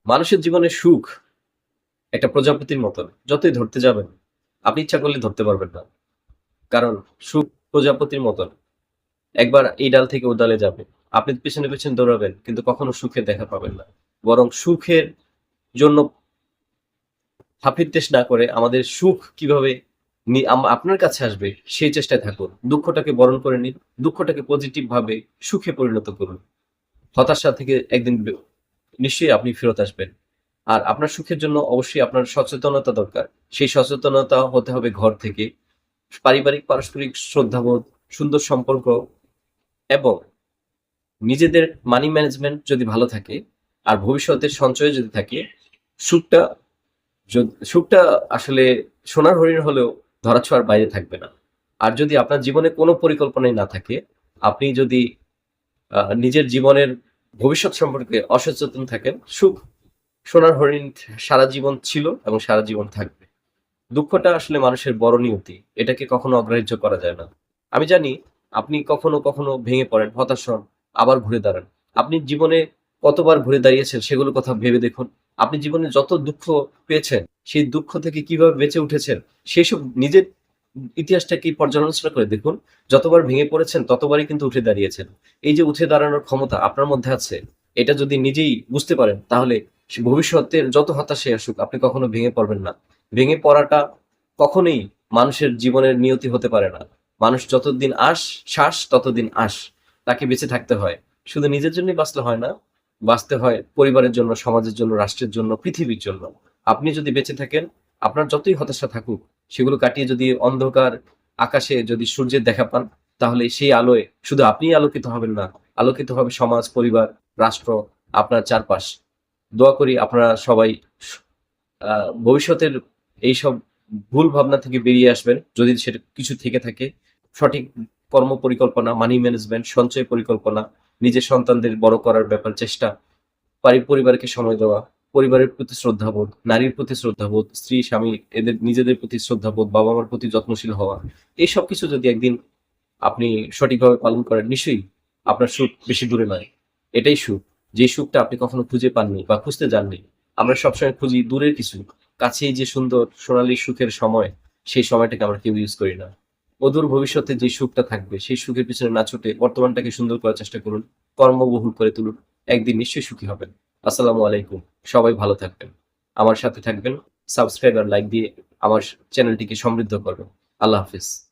মানুষের জীবনে সুখ একটা প্রজাপতির মতন। যতই ধরতে যাবেন, আপনি ইচ্ছা করলে ধরতে পারবেন না। কারণ সুখ প্রজাপতির মতন। একবার এই ডাল থেকে ও ডালে যাবে। আপনি পেছনে, পেছনে দৌড়াবেন কিন্তু কখনো সুখের দেখা পাবেন না। বরং সুখের জন্য হাপিত্যেশ না করে আমাদের সুখ কিভাবে আপনার কাছে আসবে সেই চেষ্টায় থাকুন। দুঃখটাকে বরণ করে নিন। দুঃখটাকে পজিটিভ ভাবে সুখে পরিণত করুন। হতাশা থেকে একদিন নিশ্চয়ই আপনি ফেরত আসবেন। আর আপনার সুখের জন্য অবশ্যই আপনার সচেতনতা দরকার। সেই সচেতনতা হতে হবে ঘর থেকে। পারিবারিক পারস্পরিক শ্রদ্ধাবোধ, সুন্দর সম্পর্ক এবং নিজেদের মানি ম্যানেজমেন্ট যদি ভালো থাকে আর ভবিষ্যতের সঞ্চয় যদি থাকে, সুখটা সুখটা আসলে সোনার হরিণ হলেও ধরাছোঁয়ার বাইরে থাকবে না। আর যদি আপনার জীবনে কোনো পরিকল্পনাই না থাকে, আপনি যদি নিজের জীবনের ভবিষ্যৎ সম্পর্কে অসচেতন থাকেন, সুখ সোনার হরিণ সারা জীবন ছিল এবং সারা জীবন থাকবে। দুঃখটা আসলে মানুষের বড় নিয়তি। এটাকে কখনো অগ্রাহ্য করা যায় না। আমি জানি আপনি কখনো, কখনো ভেঙে পড়েন, হতাশ হন, আবার ঘুরে দাঁড়ান। আপনি জীবনে কতবার ঘুরে দাঁড়িয়েছেন সেগুলোর কথা ভেবে দেখুন। আপনি জীবনে যত দুঃখ পেয়েছেন, সেই দুঃখ থেকে কিভাবে বেঁচে উঠেছেন, সেসব নিজের ইতিহাসটাকে পর্যালোচনা করে দেখুন। যতবার ভেঙে পড়েছেন ততবারই কিন্তু উঠে দাঁড়িয়েছেন। এই যে উঠে দাঁড়ানোর ক্ষমতা আপনার মধ্যে আছে, এটা যদি নিজেই বুঝতে পারেন তাহলে ভবিষ্যতের যত হতাশাই আসুক আপনি কখনো ভেঙে পড়বেন না। ভেঙে পড়াটা কখনোই মানুষের জীবনের নিয়তি হতে পারে না। মানুষ যতদিন শ্বাস ততদিন আশ। তাকে বেঁচে থাকতে হয়। শুধু নিজের জন্যই বাঁচলে হয় না, বাঁচতে হয় পরিবারের জন্য, সমাজের জন্য, রাষ্ট্রের জন্য, পৃথিবীর জন্য। আপনি যদি বেঁচে থাকেন, আপনার যতই হতাশা থাকুক, সেগুলো কাটিয়ে যদি অন্ধকার আকাশে যদি সূর্যের দেখা পান, তাহলে সেই আলোয় শুধু আপনিই আলোকিত হবেন না, আলোকিত হবে সমাজ, পরিবার, রাষ্ট্র, আপনার চারপাশ। দোয়া করি আপনারা সবাই ভবিষ্যতের এইসব ভুল ভাবনা থেকে বেরিয়ে আসবেন। যদি সেটা কিছু থেকে থাকে, সঠিক কর্ম পরিকল্পনা, মানি ম্যানেজমেন্ট, সঞ্চয় পরিকল্পনা, নিজের সন্তানদের বড় করার ব্যাপার চেষ্টা, পরিবারকে সময় দেওয়া, পরিবারের প্রতি শ্রদ্ধাবোধ, নারীর প্রতি শ্রদ্ধাবোধ, স্ত্রী, স্বামী এদের নিজেদের প্রতি শ্রদ্ধাবোধ, বাবা-মার প্রতি যত্নশীল হওয়া। এই সবকিছু যদি একদিন আপনি সঠিকভাবে পালন করেন, নিশ্চয়ই আপনার সুখ বেশি দূরে নয়। এটাই সুখ। যে সুখটা আপনি কখনো খুঁজে পাননি বা খুঁজতে যাননি। আমরা সবসময় খুঁজি দূরের কিছু। কাছেই যে সুন্দর সোনালী সুখের সময়, সেই সময়টাকে আমরা কেউ ইউজ করি না। অদূর ভবিষ্যতে যে সুখটা থাকবে, সেই সুখের পিছনে না ছুটে বর্তমানটাকে সুন্দর করার চেষ্টা করুন। কর্মবহুল করে তুলুন। একদিন নিশ্চয়ই সুখী হবেন। আসসালামু আলাইকুম। সবাই ভালো থাকবেন। আমার সাথে থাকবেন। সাবস্ক্রাইব আর লাইক দিয়ে আমার চ্যানেলটিকে সমৃদ্ধ করবেন। আল্লাহ হাফেজ।